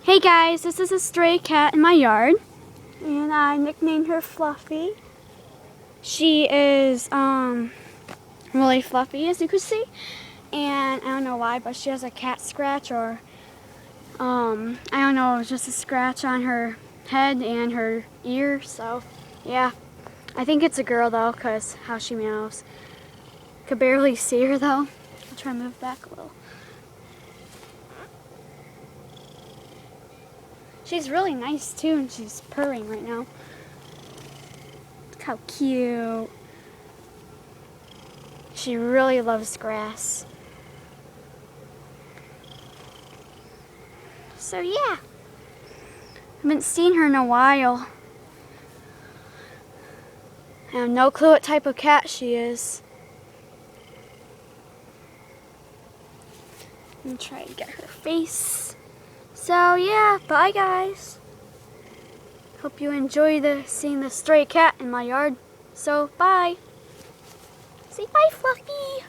Hey guys, this is a stray cat in my yard, and I nicknamed her Fluffy. She is really fluffy, as you can see, and I don't know why, but she has a cat scratch, or I don't know, it was just a scratch on her head and her ear. So yeah, I think it's a girl though, because how she meows. Could barely see her though. I'll try to move back a little. She's really nice too, and she's purring right now. Look how cute. She really loves grass. So yeah, haven't seen her in a while. I have no clue what type of cat she is. I'm gonna try to get her face. So yeah, bye guys. Hope you enjoy seeing the stray cat in my yard. So bye. Say bye, Fluffy.